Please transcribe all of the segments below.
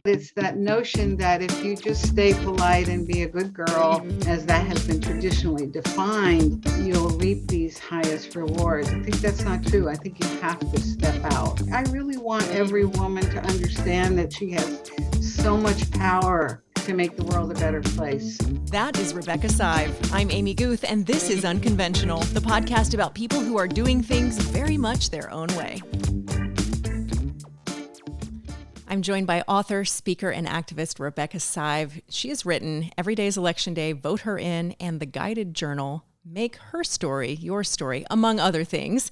It's that notion that if you just stay polite and be a good girl, as that has been traditionally defined, you'll reap these highest rewards. I think that's not true. I think you have to step out. I really want every woman to understand that she has so much power to make the world a better place. That is Rebecca Sive. I'm Amy Guth, and this is Unconventional, the podcast about people who are doing things very much their own way. I'm joined by author, speaker, and activist Rebecca Sive. She has written Every Day's Election Day, Vote Her In, and the guided journal, Make Her Story Your Story, among other things.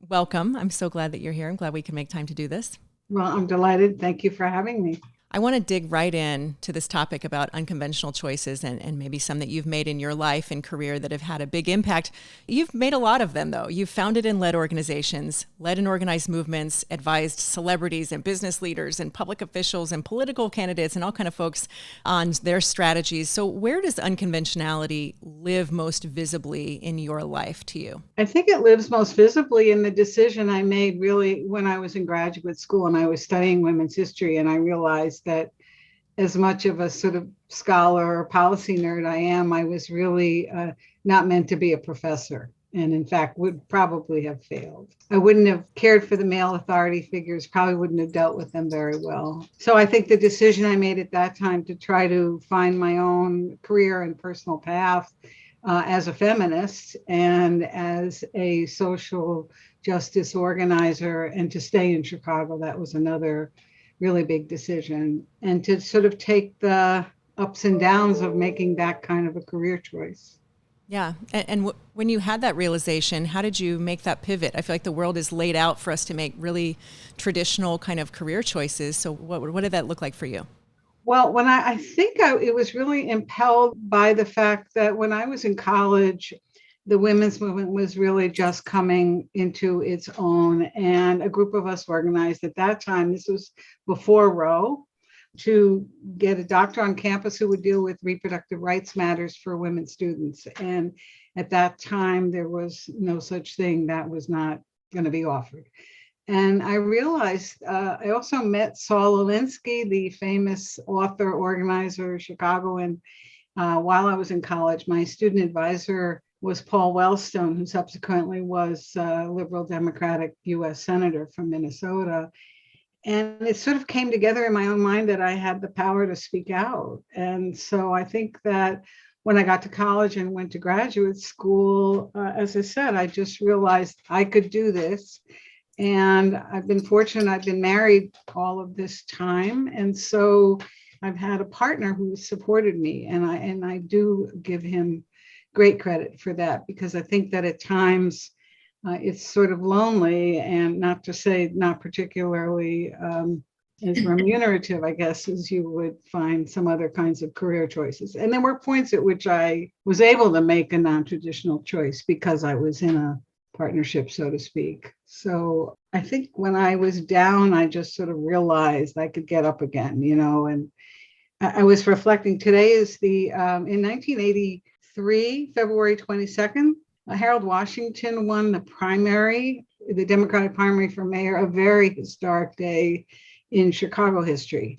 Welcome. I'm so glad that you're here. I'm glad we can make time to do this. Well, I'm delighted. Thank you for having me. I want to dig right in to this topic about unconventional choices and maybe some that you've made in your life and career that have had a big impact. You've made a lot of them, though. You've founded and led organizations, led and organized movements, advised celebrities and business leaders and public officials and political candidates and all kind of folks on their strategies. So where does unconventionality live most visibly in your life to you? I think it lives most visibly in the decision I made really when I was in graduate school and I was studying women's history, and I realized that as much of a sort of scholar or policy nerd I am, I was really not meant to be a professor, and in fact would probably have failed. I wouldn't have cared for the male authority figures, probably wouldn't have dealt with them very well. So I think the decision I made at that time to try to find my own career and personal path as a feminist and as a social justice organizer, and to stay in Chicago, that was another really big decision, and to sort of take the ups and downs of making that kind of a career choice. Yeah. And when you had that realization, how did you make that pivot? I feel like the world is laid out for us to make really traditional kind of career choices. So what did that look like for you? Well, when I think it was really impelled by the fact that when I was in college, the women's movement was really just coming into its own. And a group of us organized at that time, this was before Roe, to get a doctor on campus who would deal with reproductive rights matters for women students. And at that time, there was no such thing. That was not going to be offered. And I realized, I also met Saul Alinsky, the famous author, organizer, Chicagoan, while I was in college. My student advisor was Paul Wellstone, who subsequently was a liberal Democratic U.S. Senator from Minnesota. And it sort of came together in my own mind that I had the power to speak out. And so I think that when I got to college and went to graduate school, as I said, I just realized I could do this. And I've been fortunate, I've been married all of this time. And so I've had a partner who supported me, and I do give him great credit for that, because I think that at times it's sort of lonely, and not to say not particularly as remunerative, I guess, as you would find some other kinds of career choices. And there were points at which I was able to make a non-traditional choice because I was in a partnership, so to speak. So I think when I was down, I just sort of realized I could get up again, and I was reflecting. Today is in 1983, February 22nd, Harold Washington won the Democratic primary for mayor, a very historic day in Chicago history.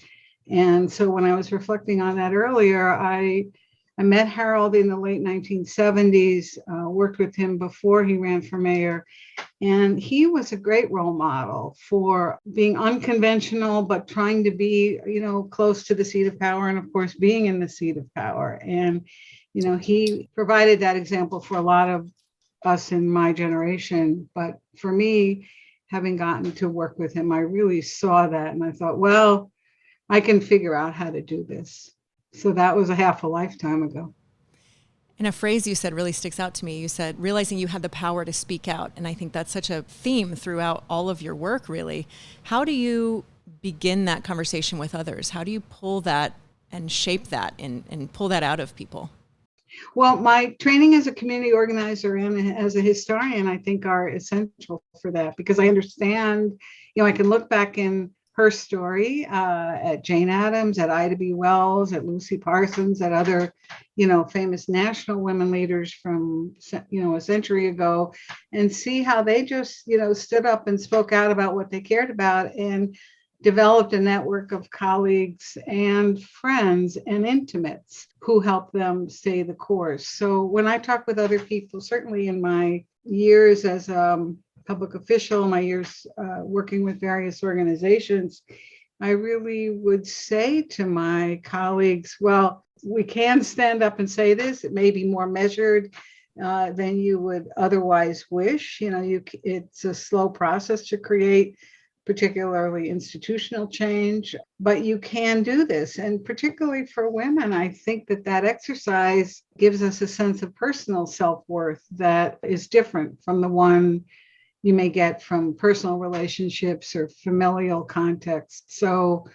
And so when I was reflecting on that earlier, I met Harold in the late 1970s, worked with him before he ran for mayor. And he was a great role model for being unconventional, but trying to be, close to the seat of power, and of course, being in the seat of power. And he provided that example for a lot of us in my generation. But for me, having gotten to work with him, I really saw that. And I thought, well, I can figure out how to do this. So that was a half a lifetime ago. And a phrase you said really sticks out to me. You said, realizing you had the power to speak out. And I think that's such a theme throughout all of your work, really. How do you begin that conversation with others? How do you pull that and shape that and pull that out of people? Well, my training as a community organizer and as a historian, I think, are essential for that, because I understand, I can look back in her story at Jane Addams, at Ida B. Wells, at Lucy Parsons, at other, famous national women leaders from, a century ago, and see how they just, stood up and spoke out about what they cared about. And developed a network of colleagues and friends and intimates who help them stay the course. So when I talk with other people, certainly in my years as a public official, my years working with various organizations, I really would say to my colleagues, well, we can stand up and say this. It may be more measured than you would otherwise wish. It's a slow process to create particularly institutional change, but you can do this. And particularly for women, I think that exercise gives us a sense of personal self-worth that is different from the one you may get from personal relationships or familial context. So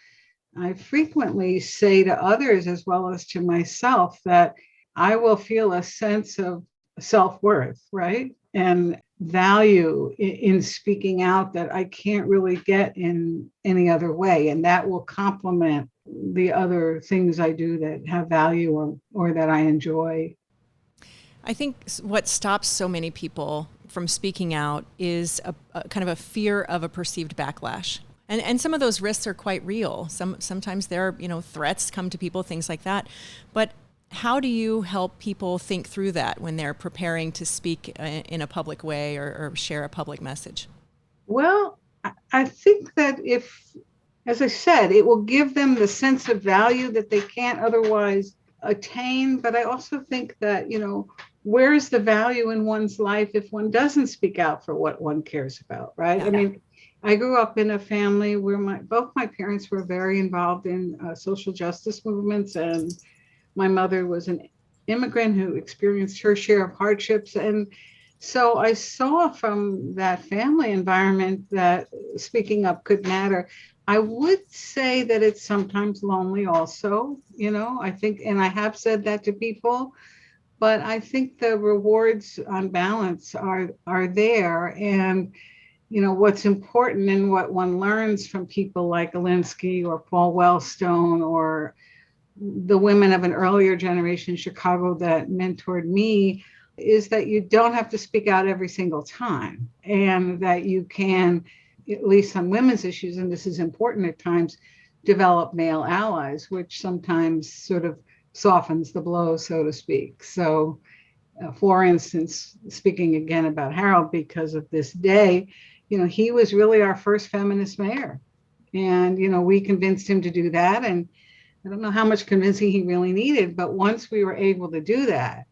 I frequently say to others as well as to myself that I will feel a sense of self-worth, right? And value in speaking out that I can't really get in any other way. And that will complement the other things I do that have value or that I enjoy. I think what stops so many people from speaking out is a kind of a fear of a perceived backlash. And some of those risks are quite real. Sometimes there are, threats come to people, things like that. But how do you help people think through that when they're preparing to speak in a public way or share a public message? Well, I think that as I said, it will give them the sense of value that they can't otherwise attain. But I also think that, where's the value in one's life if one doesn't speak out for what one cares about, right? Yeah. I mean, I grew up in a family where both my parents were very involved in social justice movements, and my mother was an immigrant who experienced her share of hardships. And so I saw from that family environment that speaking up could matter. I would say that it's sometimes lonely also, I think, and I have said that to people, but I think the rewards on balance are there. And, what's important and what one learns from people like Alinsky or Paul Wellstone or the women of an earlier generation in Chicago that mentored me is that you don't have to speak out every single time, and that you can, at least on women's issues, and this is important at times, develop male allies, which sometimes sort of softens the blow, so to speak. So, for instance, speaking again about Harold because of this day, he was really our first feminist mayor. And, we convinced him to do that. And I don't know how much convincing he really needed, but once we were able to do that,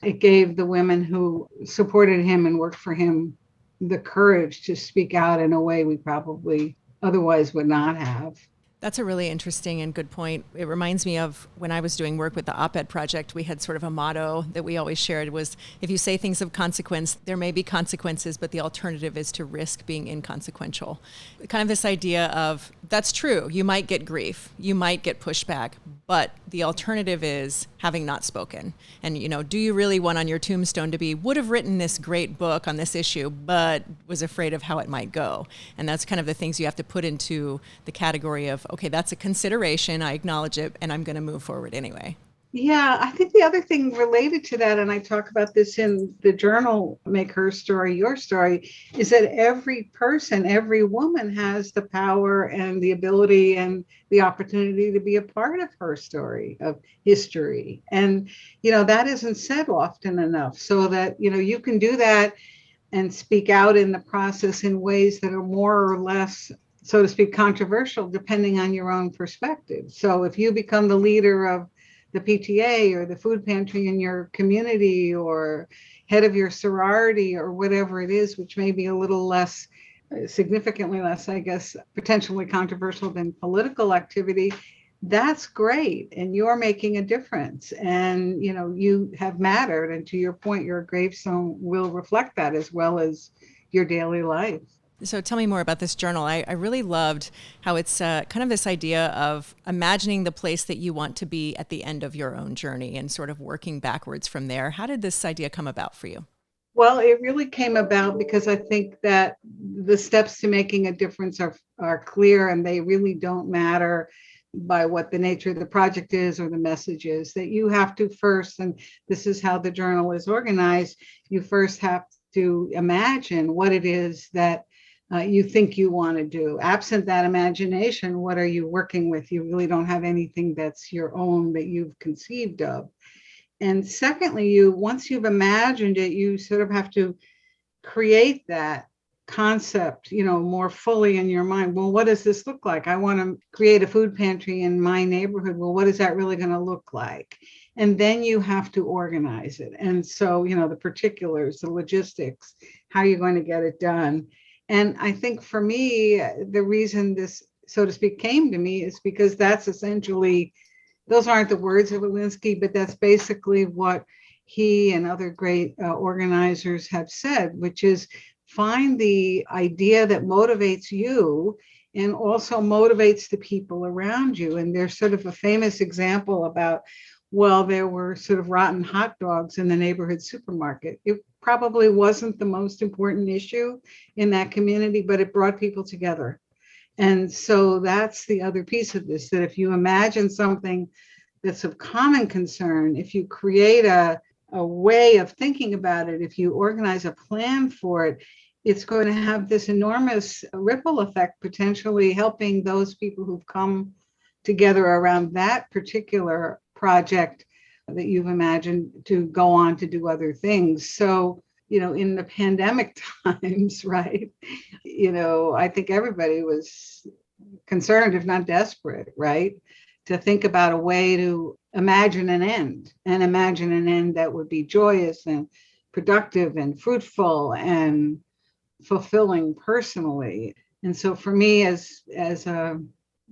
it gave the women who supported him and worked for him the courage to speak out in a way we probably otherwise would not have. That's a really interesting and good point. It reminds me of when I was doing work with the Op-Ed Project, we had sort of a motto that we always shared was, if you say things of consequence, there may be consequences, but the alternative is to risk being inconsequential. Kind of this idea of, that's true, you might get grief, you might get pushback, but the alternative is having not spoken. And, do you really want on your tombstone to be, would have written this great book on this issue, but was afraid of how it might go? And that's kind of the things you have to put into the category of, okay, that's a consideration, I acknowledge it, and I'm going to move forward anyway. Yeah, I think the other thing related to that, and I talk about this in the journal, Make Her Story Your Story, is that every person, every woman has the power and the ability and the opportunity to be a part of her story, of history. And, that isn't said often enough, so that, you can do that and speak out in the process in ways that are more or less, so to speak, controversial, depending on your own perspective. So if you become the leader of the PTA or the food pantry in your community or head of your sorority or whatever it is, which may be a little less, significantly less, I guess, potentially controversial than political activity, that's great. And you're making a difference. And, you have mattered. And to your point, your gravestone will reflect that as well as your daily life. So tell me more about this journal. I really loved how it's kind of this idea of imagining the place that you want to be at the end of your own journey and sort of working backwards from there. How did this idea come about for you? Well, it really came about because I think that the steps to making a difference are clear, and they really don't matter by what the nature of the project is or the message is. That you have to first, and this is how the journal is organized, you first have to imagine what it is that you think you want to do. Absent that imagination, what are you working with? You really don't have anything that's your own that you've conceived of. And secondly, once you've imagined it, you sort of have to create that concept, more fully in your mind. Well, what does this look like? I want to create a food pantry in my neighborhood. Well, what is that really going to look like? And then you have to organize it. And so, the particulars, the logistics, how you're going to get it done. And I think for me, the reason this, so to speak, came to me is because that's essentially, those aren't the words of Alinsky, but that's basically what he and other great organizers have said, which is find the idea that motivates you and also motivates the people around you. And there's sort of a famous example about, well, there were sort of rotten hot dogs in the neighborhood supermarket. It probably wasn't the most important issue in that community, but it brought people together. And so that's the other piece of this, that if you imagine something that's of common concern, if you create a way of thinking about it, if you organize a plan for it, it's going to have this enormous ripple effect, potentially helping those people who've come together around that particular project that you've imagined to go on to do other things. So, in the pandemic times, right, I think everybody was concerned, if not desperate, right, to think about a way to imagine an end that would be joyous and productive and fruitful and fulfilling personally. And so for me, as a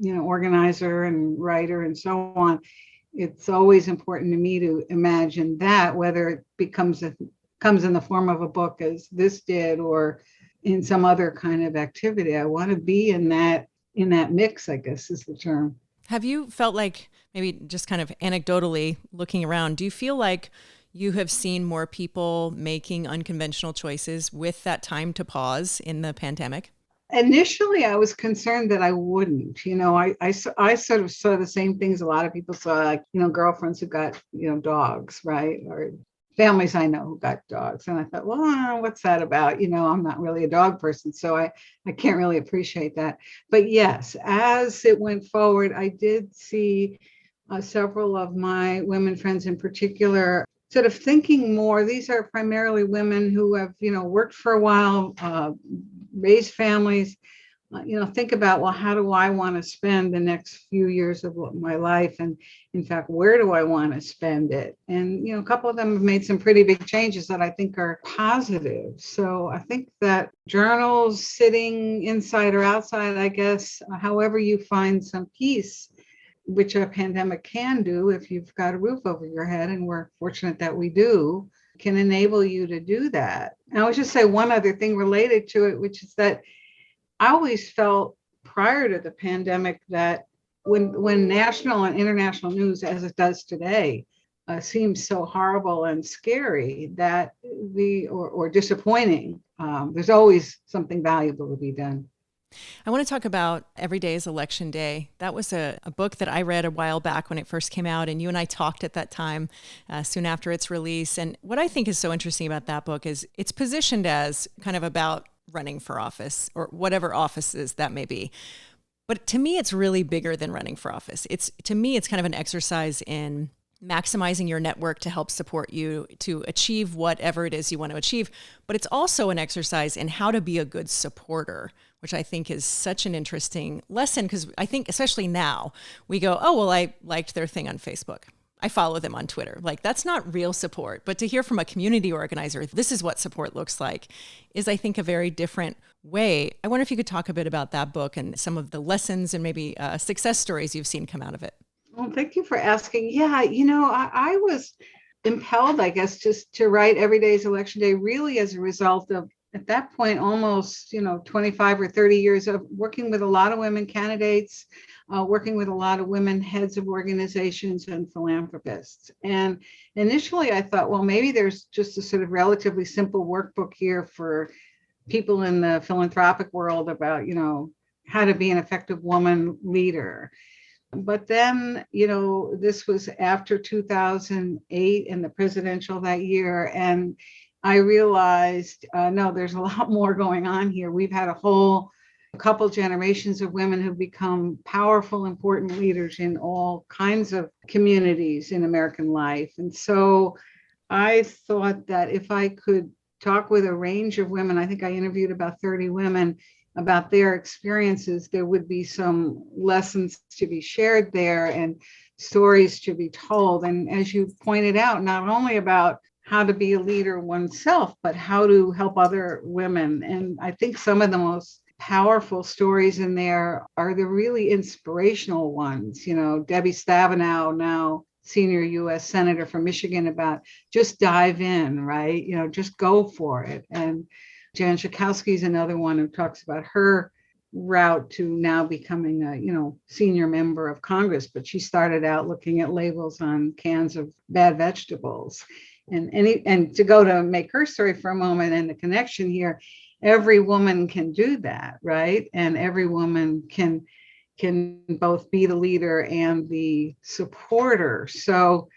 organizer and writer and so on, it's always important to me to imagine that, whether it comes in the form of a book as this did, or in some other kind of activity. I want to be in that mix, I guess is the term. Have you felt like, maybe just kind of anecdotally looking around, do you feel like you have seen more people making unconventional choices with that time to pause in the pandemic? Initially, I was concerned that I wouldn't. I sort of saw the same things a lot of people saw, like, girlfriends who got, dogs, right? Or families I know who got dogs. And I thought, well, what's that about? I'm not really a dog person, so I can't really appreciate that. But yes, as it went forward, I did see several of my women friends in particular sort of thinking more. These are primarily women who have, worked for a while, raised families, think about, well, how do I want to spend the next few years of my life? And in fact, where do I want to spend it? And, a couple of them have made some pretty big changes that I think are positive. So I think that journals, sitting inside or outside, I guess, however you find some peace, which a pandemic can do if you've got a roof over your head, and we're fortunate that we do, can enable you to do that. And I would just say one other thing related to it, which is that I always felt prior to the pandemic that when national and international news, as it does today, seems so horrible and scary that or disappointing, there's always something valuable to be done. I want to talk about Every Day is Election Day. That was a book that I read a while back when it first came out, and you and I talked at that time, soon after its release. And what I think is so interesting about that book is it's positioned as kind of about running for office, or whatever offices that may be. But to me, it's really bigger than running for office. To me, it's kind of an exercise in maximizing your network to help support you to achieve whatever it is you want to achieve. But it's also an exercise in how to be a good supporter, which I think is such an interesting lesson, because I think especially now we go, oh, well, I liked their thing on Facebook, I follow them on Twitter. Like, that's not real support. But to hear from a community organizer, this is what support looks like, is, I think, a very different way. I wonder if you could talk a bit about that book and some of the lessons and maybe success stories you've seen come out of it. Well, thank you for asking. Yeah, I was impelled, I guess, just to write Every Day is Election Day, really as a result of, at that point, almost, 25 or 30 years of working with a lot of women candidates, working with a lot of women heads of organizations and philanthropists. And initially I thought, well, maybe there's just a sort of relatively simple workbook here for people in the philanthropic world about, how to be an effective woman leader. But then, this was after 2008 and the presidential that year. And I realized, no, there's a lot more going on here. We've had a whole couple generations of women who've become powerful, important leaders in all kinds of communities in American life. And so I thought that if I could talk with a range of women, I think I interviewed about 30 women about their experiences, there would be some lessons to be shared there and stories to be told. And as you pointed out, not only about how to be a leader oneself, but how to help other women. And I think some of the most powerful stories in there are the really inspirational ones. You know, Debbie Stabenow, now senior US Senator from Michigan, about just dive in, right? You know, just go for it. And Jan Schakowsky is another one who talks about her route to now becoming a, senior member of Congress, but she started out looking at labels on cans of bad vegetables. And to go to make her story for a moment and the connection here, every woman can do that, right? And every woman can both be the leader and the supporter. So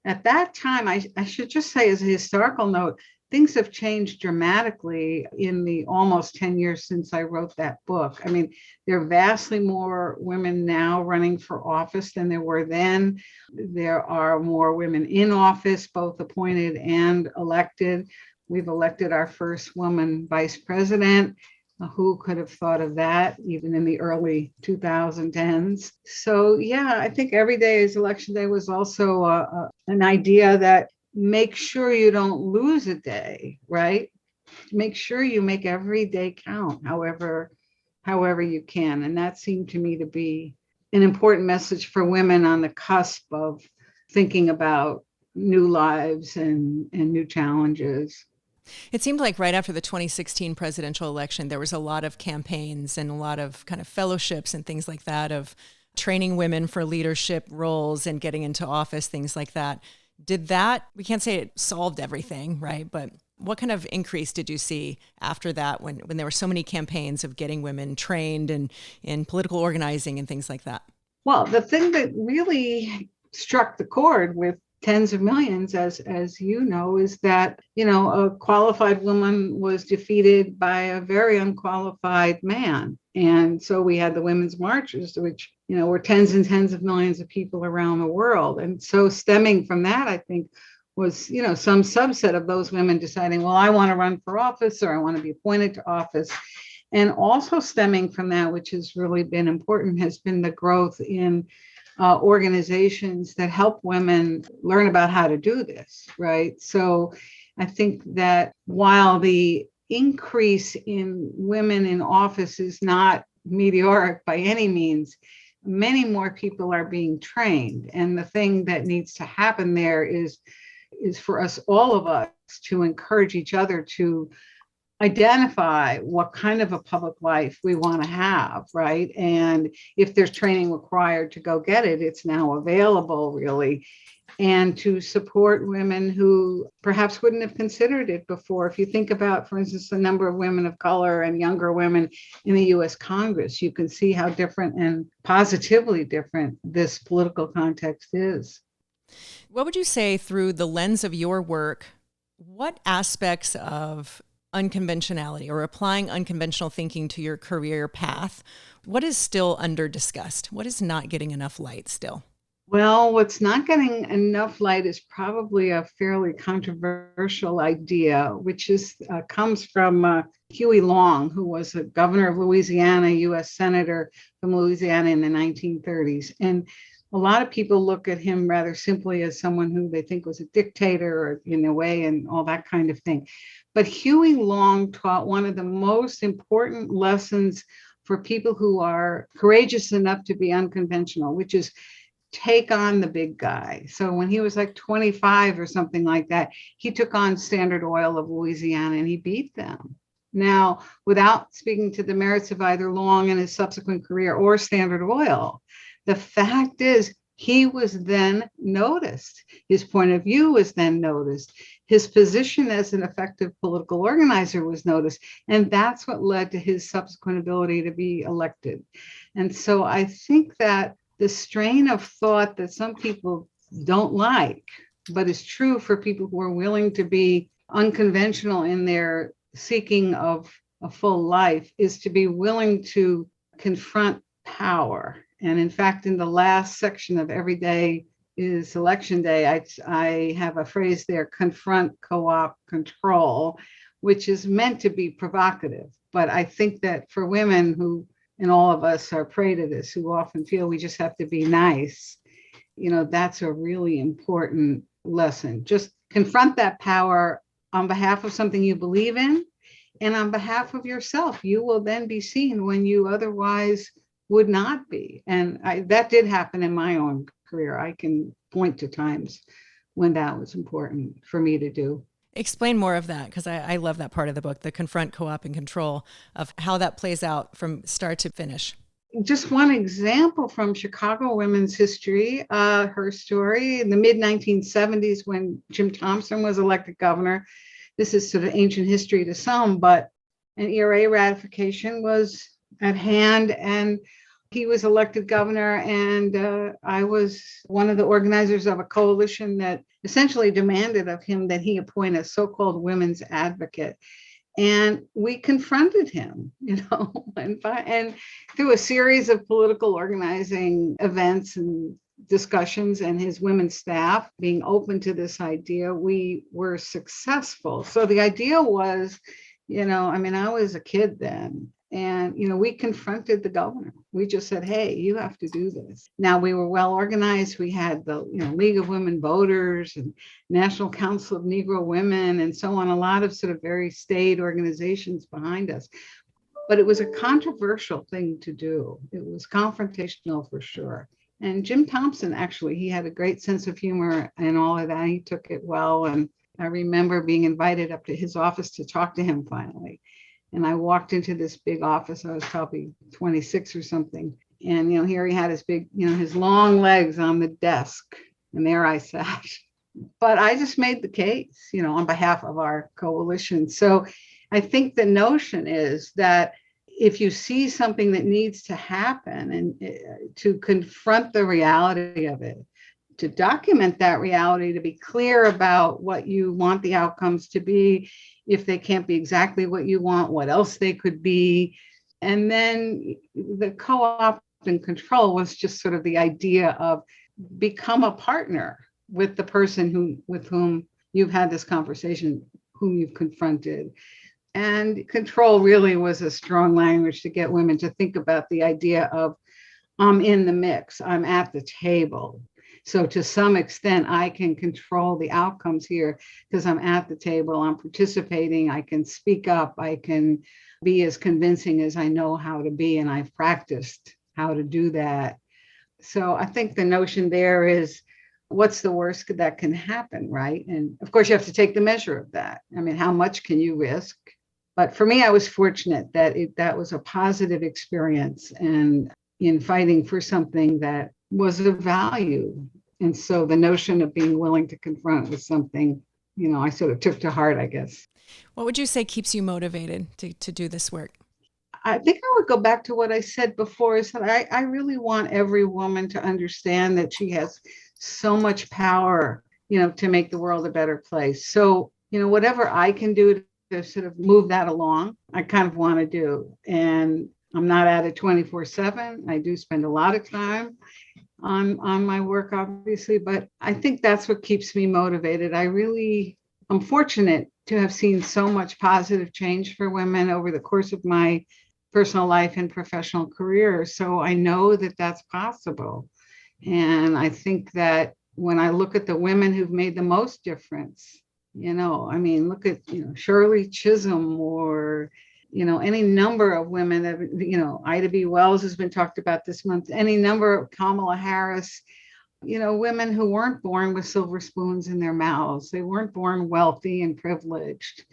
at that time, I should just say, as a historical note, things have changed dramatically in the almost 10 years since I wrote that book. I mean, there are vastly more women now running for office than there were then. There are more women in office, both appointed and elected. We've elected our first woman vice president. Who could have thought of that even in the early 2010s? So, yeah, I think every day is election day was also an idea that make sure you don't lose a day, right? Make sure you make every day count, however you can. And that seemed to me to be an important message for women on the cusp of thinking about new lives and new challenges. It seemed like right after the 2016 presidential election, there was a lot of campaigns and a lot of kind of fellowships and things like that of training women for leadership roles and getting into office, things like that. Did that, we can't say it solved everything, right? But what kind of increase did you see after that when there were so many campaigns of getting women trained and in political organizing and things like that? Well, the thing that really struck the chord with tens of millions, as you know, is that, a qualified woman was defeated by a very unqualified man. And so we had the women's marches, which, were tens and tens of millions of people around the world. And so stemming from that, I think, was, some subset of those women deciding, well, I want to run for office or I want to be appointed to office. And also stemming from that, which has really been important, has been the growth in organizations that help women learn about how to do this, right? So I think that while the increase in women in office is not meteoric by any means, many more people are being trained. And the thing that needs to happen there is for us, all of us, to encourage each other to identify what kind of a public life we want to have, right? And if there's training required to go get it, it's now available, really. And to support women who perhaps wouldn't have considered it before. If you think about, for instance, the number of women of color and younger women in the US Congress, you can see how different and positively different this political context is. What would you say, through the lens of your work, what aspects of unconventionality or applying unconventional thinking to your career path, what is still under discussed? What is not getting enough light still? Well, what's not getting enough light is probably a fairly controversial idea, which comes from Huey Long, who was a governor of Louisiana, U.S. Senator from Louisiana in the 1930s. And a lot of people look at him rather simply as someone who they think was a dictator or in a way and all that kind of thing. But Huey Long taught one of the most important lessons for people who are courageous enough to be unconventional, which is take on the big guy. So when he was like 25 or something like that, he took on Standard Oil of Louisiana and he beat them. Now, without speaking to the merits of either Long and his subsequent career or Standard Oil, the fact is he was then noticed. His point of view was then noticed. His position as an effective political organizer was noticed. And that's what led to his subsequent ability to be elected. And so I think that the strain of thought that some people don't like, but is true for people who are willing to be unconventional in their seeking of a full life is to be willing to confront power. And in fact, in the last section of Every Day is Election Day, I have a phrase there: confront, co-opt, control, which is meant to be provocative. But I think that for women who, and all of us are prey to this, who often feel we just have to be nice, that's a really important lesson. Just confront that power on behalf of something you believe in and on behalf of yourself. You will then be seen when you otherwise would not be. And that did happen in my own career. I can point to times when that was important for me to do. Explain more of that, because I love that part of the book, the confront, co-op, and control, of how that plays out from start to finish. Just one example from Chicago women's history, her story in the mid 1970s when Jim Thompson was elected governor. This is sort of ancient history to some, but an ERA ratification was at hand and he was elected governor. And I was one of the organizers of a coalition that essentially demanded of him that he appoint a so-called women's advocate. And we confronted him, and through a series of political organizing events and discussions and his women's staff being open to this idea, we were successful. So the idea was, I was a kid then. And, we confronted the governor. We just said, hey, you have to do this. Now, we were well organized. We had the League of Women Voters and National Council of Negro Women and so on, a lot of sort of very staid organizations behind us. But it was a controversial thing to do. It was confrontational for sure. And Jim Thompson, actually, he had a great sense of humor and all of that. He took it well. And I remember being invited up to his office to talk to him finally. And I walked into this big office. I was probably 26 or something. And, here he had his big, his long legs on the desk. And there I sat. But I just made the case, on behalf of our coalition. So I think the notion is that if you see something that needs to happen and to confront the reality of it, to document that reality, to be clear about what you want the outcomes to be, if they can't be exactly what you want, what else they could be. And then the co-op and control was just sort of the idea of become a partner with the person with whom you've had this conversation, whom you've confronted. And control really was a strong language to get women to think about the idea of, I'm in the mix, I'm at the table. So to some extent, I can control the outcomes here because I'm at the table, I'm participating, I can speak up, I can be as convincing as I know how to be, and I've practiced how to do that. So I think the notion there is, what's the worst that can happen, right? And of course, you have to take the measure of that. I mean, how much can you risk? But for me, I was fortunate that that was a positive experience and in fighting for something that was of value. And so the notion of being willing to confront was something, I sort of took to heart, I guess. What would you say keeps you motivated to do this work? I think I would go back to what I said before, is that I really want every woman to understand that she has so much power, to make the world a better place. So, whatever I can do to sort of move that along, I kind of want to do. And I'm not at it 24/7. I do spend a lot of time on my work, obviously, but I think that's what keeps me motivated. I'm fortunate to have seen so much positive change for women over the course of my personal life and professional career. So I know that that's possible. And I think that when I look at the women who've made the most difference, look at, Shirley Chisholm or, any number of women that, Ida B. Wells has been talked about this month, any number of Kamala Harris, women who weren't born with silver spoons in their mouths. They weren't born wealthy and privileged,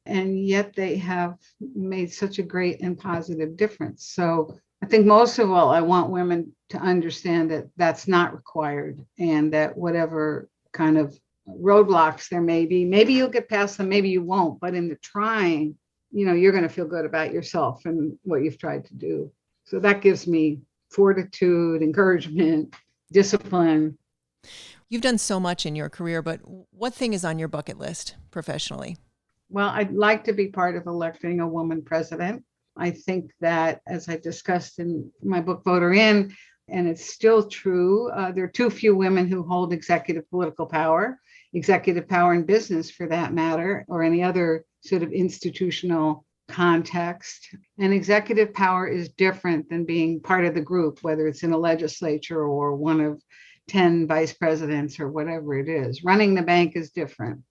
and yet they have made such a great and positive difference. So I think most of all, I want women to understand that that's not required, and that whatever kind of roadblocks there may be, maybe you'll get past them, maybe you won't, but in the trying, you're going to feel good about yourself and what you've tried to do. So that gives me fortitude, encouragement, discipline. You've done so much in your career, but what thing is on your bucket list professionally? Well, I'd like to be part of electing a woman president. I think that, as I discussed in my book, Voter In, and it's still true, there are too few women who hold executive power in business for that matter, or any other sort of institutional context. And executive power is different than being part of the group, whether it's in a legislature or one of 10 vice presidents or whatever it is. Running the bank is different.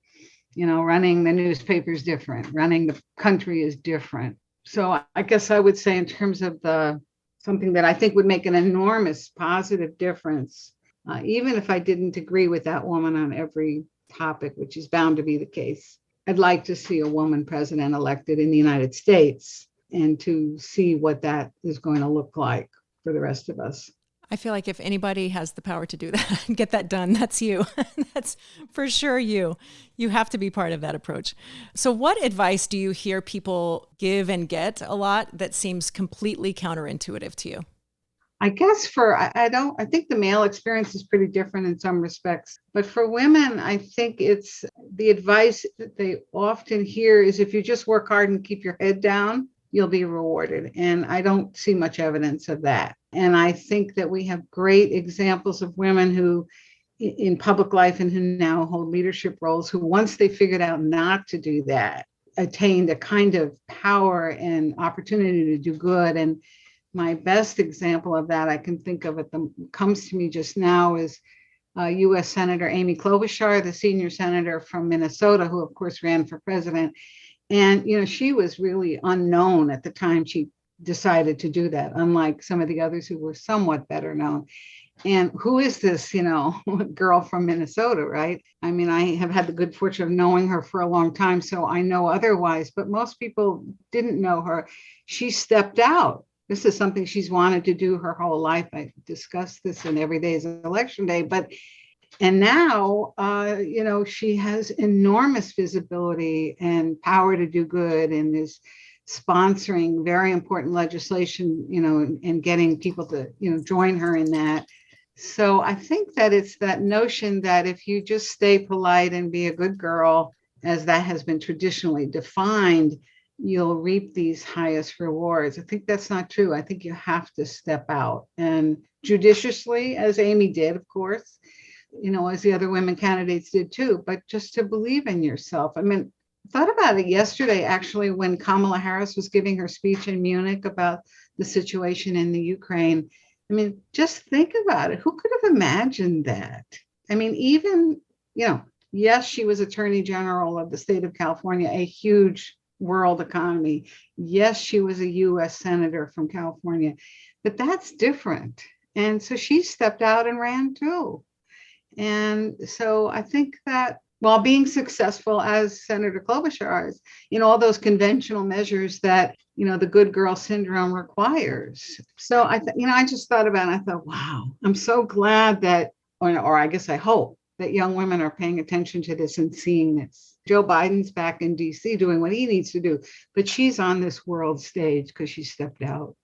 Running the newspaper is different. Running the country is different. So I guess I would say, in terms of something that I think would make an enormous positive difference, even if I didn't agree with that woman on every topic, which is bound to be the case, I'd like to see a woman president elected in the United States, and to see what that is going to look like for the rest of us. I feel like if anybody has the power to do that and get that done, that's you. That's for sure you. You have to be part of that approach. So what advice do you hear people give and get a lot that seems completely counterintuitive to you? I guess I think the male experience is pretty different in some respects, but for women, I think it's the advice that they often hear is, if you just work hard and keep your head down, you'll be rewarded. And I don't see much evidence of that. And I think that we have great examples of women who, in public life and who now hold leadership roles, who, once they figured out not to do that, attained a kind of power and opportunity to do good. And my best example of that I can think of comes to me just now is U.S. Senator Amy Klobuchar, the senior senator from Minnesota, who of course ran for president. And, she was really unknown at the time she decided to do that, unlike some of the others who were somewhat better known. And who is this, girl from Minnesota, right? I mean, I have had the good fortune of knowing her for a long time, so I know otherwise, but most people didn't know her. She stepped out. This is something she's wanted to do her whole life. I discussed this in Every Day is Election Day, and now, she has enormous visibility and power to do good, and is sponsoring very important legislation, and getting people to, join her in that. So I think that it's that notion that if you just stay polite and be a good girl, as that has been traditionally defined, you'll reap these highest rewards. I think that's not true. I think you have to step out, and judiciously, as Amy did, of course, as the other women candidates did too, but just to believe in yourself. I mean, I thought about it yesterday, actually, when Kamala Harris was giving her speech in Munich about the situation in the Ukraine. I mean, just think about it. Who could have imagined that? I mean, even, yes, she was Attorney General of the state of California, a huge world economy. Yes, she was a U.S. Senator from California, but that's different. And so she stepped out and ran too. And so I think that while being successful as Senator Klobuchar is in all those conventional measures that, the good girl syndrome requires. So I just thought about it, and I thought, wow, I'm so glad that, or I guess I hope that young women are paying attention to this and seeing this. Joe Biden's back in DC doing what he needs to do, but she's on this world stage because she stepped out.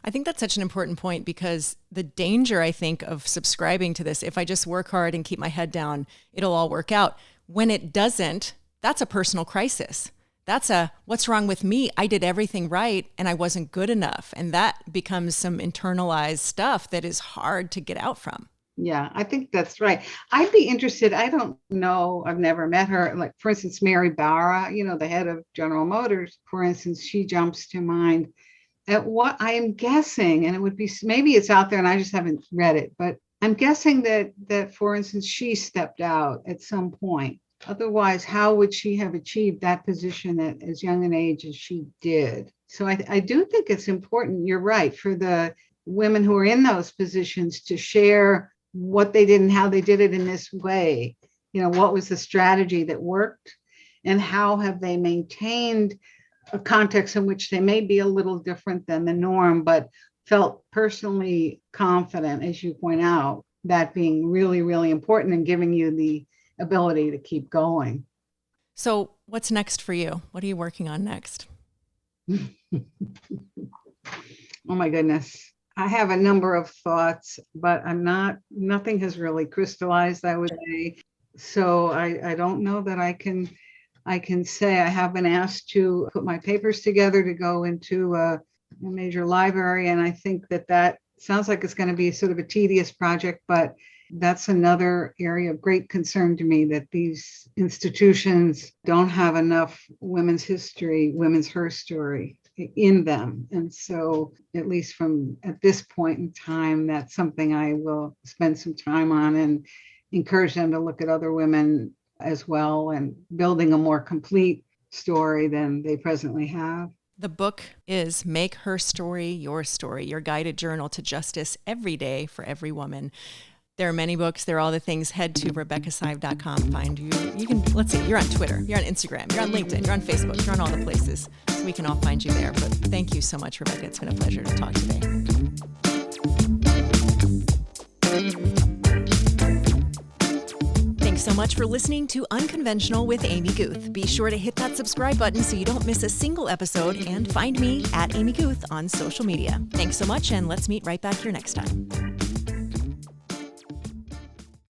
I think that's such an important point, because the danger, I think, of subscribing to this, if I just work hard and keep my head down, it'll all work out. When it doesn't, that's a personal crisis. That's what's wrong with me? I did everything right and I wasn't good enough. And that becomes some internalized stuff that is hard to get out from. Yeah, I think that's right. I'd be interested. I don't know. I've never met her. Like, for instance, Mary Barra, the head of General Motors, for instance, she jumps to mind. At what I am guessing, and it would be, maybe it's out there and I just haven't read it, but I'm guessing that for instance, she stepped out at some point. Otherwise, how would she have achieved that position at as young an age as she did? So I do think it's important, you're right, for the women who are in those positions to share what they did and how they did it in this way. What was the strategy that worked, and how have they maintained a context in which they may be a little different than the norm, but felt personally confident, as you point out, that being really, really important and giving you the ability to keep going. So what's next for you? What are you working on next? Oh my goodness. I have a number of thoughts, but nothing has really crystallized, I would say. So I don't know that I can say. I have been asked to put my papers together to go into a major library. And I think that sounds like it's going to be sort of a tedious project, but that's another area of great concern to me, that these institutions don't have enough women's history, women's her story in them. And so, at least from at this point in time, that's something I will spend some time on and encourage them to look at other women as well and building a more complete story than they presently have. The book is Make Her Story Your Story, your guided journal to justice every day for every woman. There are many books. There are all the things. Head to RebeccaSive.com. Find you. You can, let's see, you're on Twitter, you're on Instagram, you're on LinkedIn, you're on Facebook, you're on all the places. So we can all find you there. But thank you so much, Rebecca. It's been a pleasure to talk today. Thanks so much for listening to Unconventional with Amy Guth. Be sure to hit that subscribe button so you don't miss a single episode, and find me at Amy Guth on social media. Thanks so much, and let's meet right back here next time.